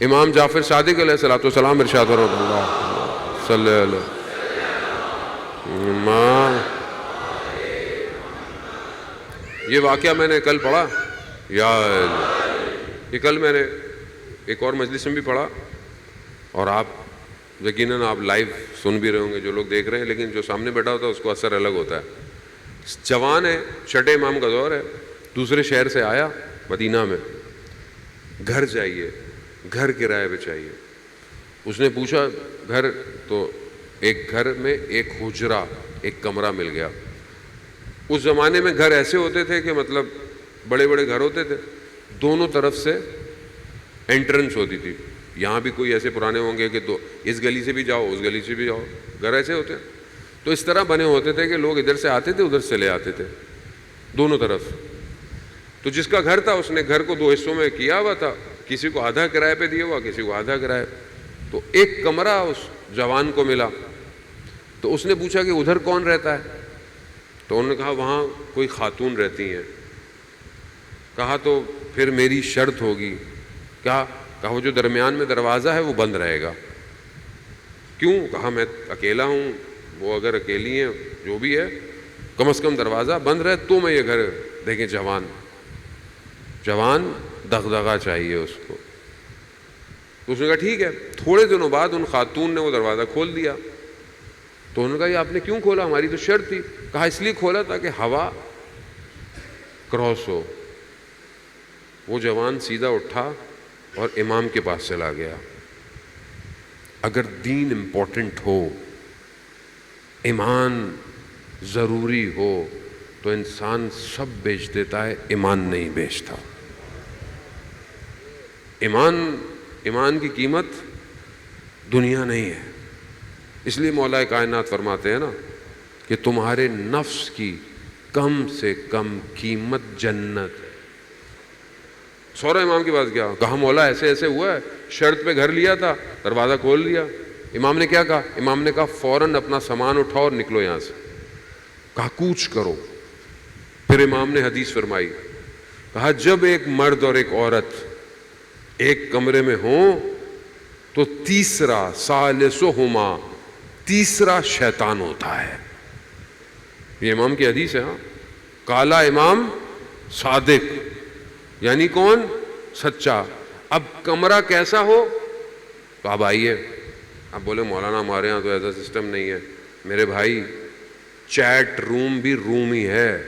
امام جعفر صادق علیہ الصلوۃ والسلام ارشاد فرماتے ہیں، اللہ صلی اللہ علیہ، یہ واقعہ میں نے کل پڑھا، یا یہ کل میں نے ایک اور مجلس میں بھی پڑھا، اور آپ یقیناً آپ لائیو سن بھی رہے ہوں گے جو لوگ دیکھ رہے ہیں، لیکن جو سامنے بیٹھا ہوتا ہے اس کو اثر الگ ہوتا ہے۔ جوان ہے، چھٹے امام کا دور ہے، دوسرے شہر سے آیا مدینہ میں، گھر چاہیے، گھر کرائے پہ چاہیے۔ اس نے پوچھا گھر، تو ایک گھر میں ایک حجرہ، ایک کمرہ مل گیا۔ اس زمانے میں گھر ایسے ہوتے تھے کہ مطلب بڑے بڑے گھر ہوتے تھے، دونوں طرف سے انٹرنس ہوتی تھی۔ یہاں بھی کوئی ایسے پرانے ہوں گے کہ اس گلی سے بھی جاؤ، اس گلی سے بھی جاؤ، گھر ایسے ہوتے ہیں۔ تو اس طرح بنے ہوتے تھے کہ لوگ ادھر سے آتے تھے، ادھر سے لے آتے تھے، دونوں طرف۔ تو جس کا گھر تھا اس نے گھر کو دو حصوں میں کیا ہوا تھا، کسی کو آدھا کرائے پہ دیا ہوا، کسی کو آدھا کرائے۔ تو ایک کمرہ اس جوان کو ملا، تو اس نے پوچھا کہ ادھر کون رہتا ہے؟ تو انہوں نے کہا وہاں کوئی خاتون رہتی ہیں۔ کہا تو پھر میری شرط ہوگی۔ کہا وہ جو درمیان میں دروازہ ہے وہ بند رہے گا۔ کیوں؟ کہا میں اکیلا ہوں، وہ اگر اکیلی ہیں، جو بھی ہے، کم از کم دروازہ بند رہے تو میں یہ گھر دیکھیں۔ جوان دغدغہ چاہیے اس کو۔ تو اس نے کہا ٹھیک ہے۔ تھوڑے دنوں بعد ان خاتون نے وہ دروازہ کھول دیا۔ تو انہوں نے کہا یہ آپ نے کیوں کھولا؟ ہماری تو شرط تھی۔ کہا اس لیے کھولا تھا کہ ہوا کراس ہو۔ وہ جوان سیدھا اٹھا اور امام کے پاس چلا گیا۔ اگر دین امپورٹنٹ ہو، ایمان ضروری ہو، تو انسان سب بیچ دیتا ہے، ایمان نہیں بیچتا۔ ایمان کی قیمت دنیا نہیں ہے۔ اس لیے مولا کائنات فرماتے ہیں نا کہ تمہارے نفس کی کم سے کم قیمت جنت ہے۔ سورہ امام کے پاس گیا، کہا مولا ایسے ایسے ہوا ہے، شرط پہ گھر لیا تھا، دروازہ کھول دیا۔ امام نے کیا کہا؟ امام نے کہا فوراً اپنا سامان اٹھاؤ اور نکلو یہاں سے۔ کہا کوچ کرو۔ پھر امام نے حدیث فرمائی، کہا جب ایک مرد اور ایک عورت ایک کمرے میں ہوں تو تیسرا ثالثہما، تیسرا شیطان ہوتا ہے۔ یہ امام کی حدیث ہے۔ ہاں، کالا امام صادق، یعنی کون؟ سچا۔ اب کمرہ کیسا ہو؟ تو اب آئیے، اب بولے مولانا ہمارے ہاں تو ایسا سسٹم نہیں ہے۔ میرے بھائی چیٹ روم بھی روم ہی ہے،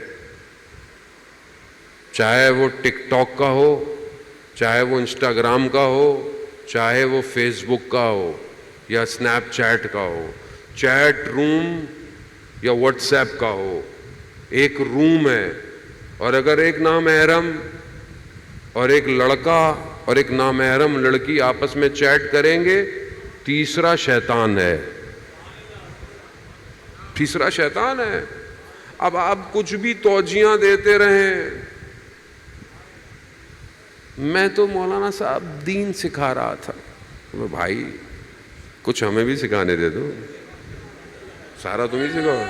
چاہے وہ ٹک ٹاک کا ہو، چاہے وہ انسٹاگرام کا ہو، چاہے وہ فیس بک کا ہو یا اسنیپ چیٹ کا ہو، چیٹ روم یا واٹس ایپ کا ہو، ایک روم ہے۔ اور اگر ایک نامحرم اور ایک لڑکا اور ایک نامحرم لڑکی آپس میں چیٹ کریں گے، تیسرا شیطان ہے، تیسرا شیطان ہے۔ اب آپ کچھ بھی توجیہاں دیتے رہیں، میں تو مولانا صاحب دین سکھا رہا تھا۔ بھائی کچھ ہمیں بھی سکھانے دے دو، سارا تم ہی سکھاؤ۔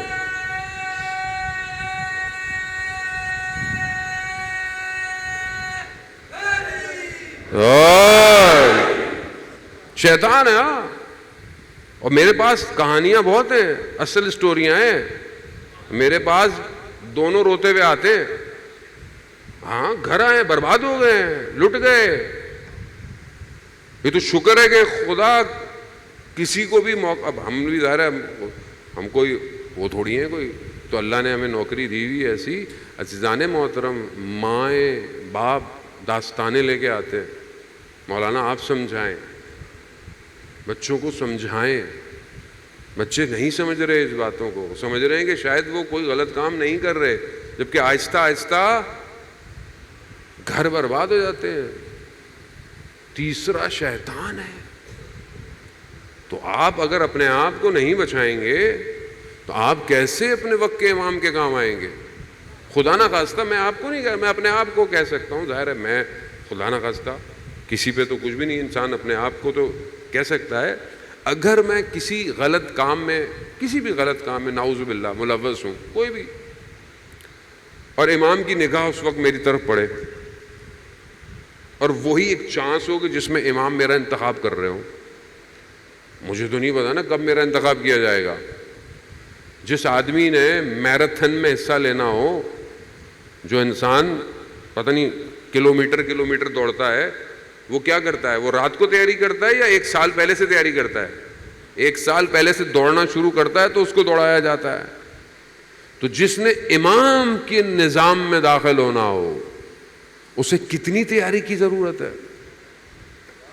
شیطان ہے۔ ہاں، اور میرے پاس کہانیاں بہت ہیں، اصل سٹوریاں ہیں میرے پاس، دونوں روتے ہوئے آتے ہیں۔ ہاں، گھر آئے برباد ہو گئے، لٹ گئے۔ یہ تو شکر ہے کہ خدا کسی کو بھی موقع، اب ہم بھی ظاہر ہے ہم کوئی وہ تھوڑی ہیں کوئی، تو اللہ نے ہمیں نوکری دی ہوئی ایسی۔ عزیزان محترم، مائیں باپ داستانیں لے کے آتے، مولانا آپ سمجھائیں، بچوں کو سمجھائیں۔ بچے نہیں سمجھ رہے اس باتوں کو، سمجھ رہے ہیں کہ شاید وہ کوئی غلط کام نہیں کر رہے، جبکہ آہستہ آہستہ گھر برباد ہو جاتے ہیں۔ تیسرا شیطان ہے۔ تو آپ اگر اپنے آپ کو نہیں بچائیں گے تو آپ کیسے اپنے وقت کے امام کے کام آئیں گے؟ خدا نہ خواستہ، میں آپ کو نہیں کہہ، میں اپنے آپ کو کہہ سکتا ہوں، ظاہر ہے میں خدا نہ خواستہ کسی پہ تو کچھ بھی نہیں، انسان اپنے آپ کو تو کہہ سکتا ہے۔ اگر میں کسی غلط کام میں، کسی بھی غلط کام میں نعوذ باللہ ملوث ہوں، کوئی بھی، اور امام کی نگاہ اس وقت میری طرف پڑے اور وہی ایک چانس ہو کہ جس میں امام میرا انتخاب کر رہے ہوں. مجھے تو نہیں پتا نا کب میرا انتخاب کیا جائے گا. جس آدمی نے میراتھن میں حصہ لینا ہو, جو انسان پتہ نہیں کلومیٹر دوڑتا ہے, وہ کیا کرتا ہے؟ وہ رات کو تیاری کرتا ہے یا ایک سال پہلے سے تیاری کرتا ہے؟ ایک سال پہلے سے دوڑنا شروع کرتا ہے تو اس کو دوڑایا جاتا ہے. تو جس نے امام کے نظام میں داخل ہونا ہو اسے کتنی تیاری کی ضرورت ہے,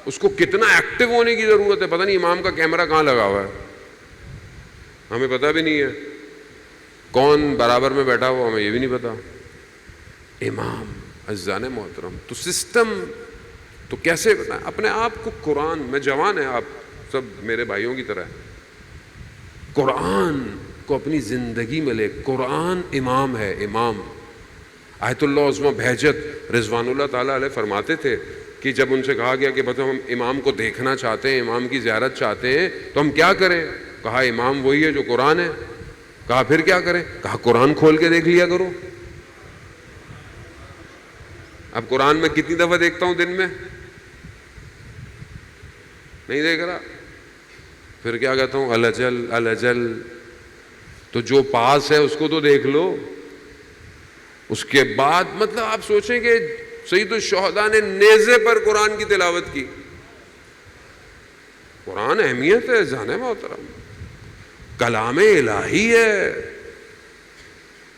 اس کو کتنا ایکٹیو ہونے کی ضرورت ہے. پتہ نہیں امام کا کیمرہ کہاں لگا ہوا ہے, ہمیں پتہ بھی نہیں ہے. کون برابر میں بیٹھا ہوا ہمیں یہ بھی نہیں پتا. امام عزیزان محترم, تو سسٹم تو کیسے بتائیں اپنے آپ کو. قرآن میں جوان ہیں, آپ سب میرے بھائیوں کی طرح, قرآن کو اپنی زندگی میں لے. قرآن امام ہے, امام. آیت اللہ عظمہ بہجت رضوان اللہ تعالیٰ علیہ فرماتے تھے کہ جب ان سے کہا گیا کہ بس ہم امام کو دیکھنا چاہتے ہیں, امام کی زیارت چاہتے ہیں, تو ہم کیا کریں؟ کہا امام وہی ہے جو قرآن ہے. کہا پھر کیا کریں؟ کہا قرآن کھول کے دیکھ لیا کرو. اب قرآن میں کتنی دفعہ دیکھتا ہوں دن میں؟ نہیں دیکھ رہا. پھر کیا کہتا ہوں؟ الجل الجل. تو جو پاس ہے اس کو تو دیکھ لو. اس کے بعد مطلب آپ سوچیں کہ سید الشہداء نے نیزے پر قرآن کی تلاوت کی. قرآن اہمیت ہے جانے محترم, کلام الہی ہے,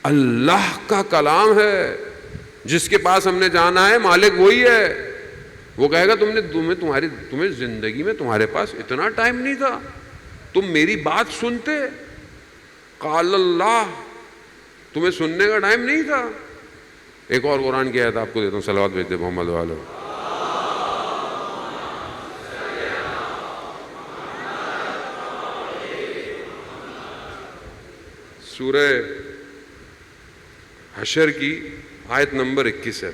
اللہ کا کلام ہے. جس کے پاس ہم نے جانا ہے مالک وہی ہے. وہ کہے گا تمہیں زندگی میں تمہارے پاس اتنا ٹائم نہیں تھا, تم میری بات سنتے. قال اللہ, تمہیں سننے کا ٹائم نہیں تھا. ایک اور قرآن کی آیت آپ کو دیتا ہوں, صلوات بھیج دے محمد والو. سورہ حشر کی آیت نمبر 21 ہے.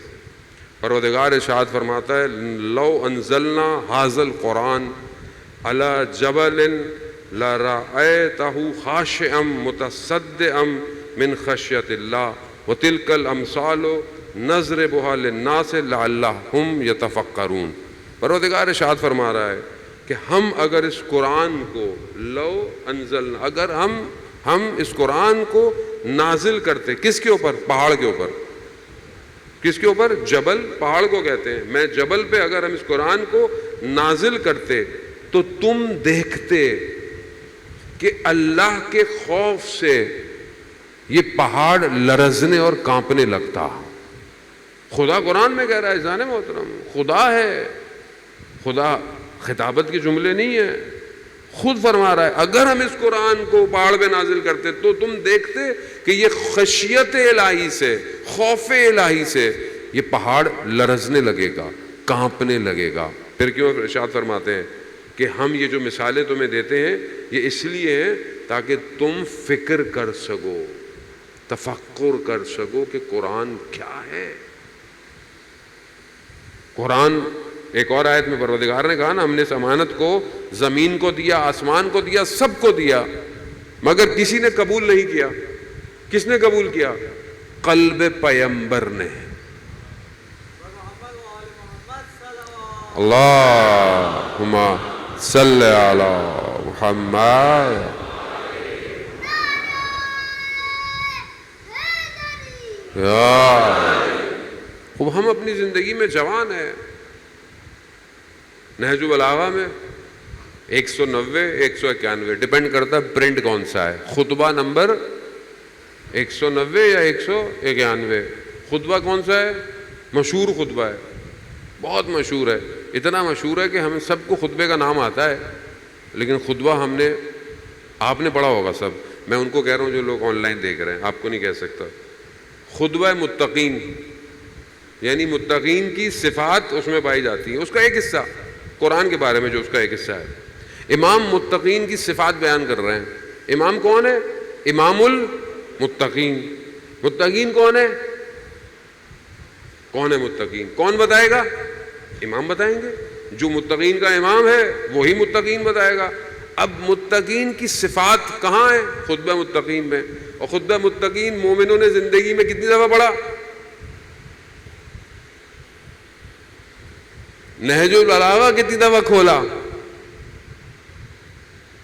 پروردگار ارشاد فرماتا ہے, لو انزلنا ھذا القرآن علی جبل لرأیتہ خاشعا متصدعا من خشیۃ اللہ وتلک الامثال نضربها للناس لعلہم یتفکرون. پروردگار ارشاد فرما رہا ہے کہ ہم اگر اس قرآن کو لو انزلنا, اگر ہم اس قرآن کو نازل کرتے, کس کے اوپر؟ پہاڑ کے اوپر. کس کے اوپر؟ جبل, پہاڑ کو کہتے ہیں. میں جبل پہ اگر ہم اس قرآن کو نازل کرتے تو تم دیکھتے کہ اللہ کے خوف سے یہ پہاڑ لرزنے اور کانپنے لگتا. خدا قرآن میں کہہ رہا ہے جانے محترم, خدا ہے. خدا خطابت کے جملے نہیں ہیں, خود فرما رہا ہے اگر ہم اس قرآن کو پہاڑ پہ نازل کرتے تو تم دیکھتے کہ یہ خشیت الہی سے, خوف الہی سے یہ پہاڑ لرزنے لگے گا, کانپنے لگے گا. پھر کیوں ارشاد فرماتے ہیں کہ ہم یہ جو مثالیں تمہیں دیتے ہیں یہ اس لیے ہیں تاکہ تم فکر کر سکو, تفکر کر سکو کہ قرآن کیا ہے. قرآن ایک اور آیت میں پروردگار نے کہا نا, ہم نے اس امانت کو زمین کو دیا, آسمان کو دیا, سب کو دیا, مگر کسی نے قبول نہیں کیا. کس نے قبول کیا؟ قلب پیمبر نے. اللہم صلی علی محمد. خوب ہم اپنی زندگی میں جوان ہیں. نہج البلاغہ میں 190 191 ڈپینڈ کرتا ہے پرنٹ کون سا ہے. خطبہ نمبر 190 یا 191. خطبہ کون سا ہے؟ مشہور خطبہ ہے, بہت مشہور ہے. اتنا مشہور ہے کہ ہمیں سب کو خطبے کا نام آتا ہے, لیکن خطبہ آپ نے پڑھا ہوگا سب. میں ان کو کہہ رہا ہوں جو لوگ آن لائن دیکھ رہے ہیں, آپ کو نہیں کہہ سکتا. خطبہ متقین, یعنی متقین کی صفات اس میں پائی جاتی ہیں. اس کا ایک حصہ قرآن کے بارے میں, جو اس کا ایک حصہ ہے. امام متقین کی صفات بیان کر رہے ہیں. امام کون ہے؟ امام المتقین. متقین کون ہے؟ کون ہے متقین؟ کون بتائے گا؟ امام بتائیں گے. جو متقین کا امام ہے وہی متقین بتائے گا. اب متقین کی صفات کہاں ہیں؟ خطبہ متقین میں. اور خطبہ متقین مومنوں نے زندگی میں کتنی دفعہ پڑھا؟ نہج البلاغہ کتنی دفعہ کھولا,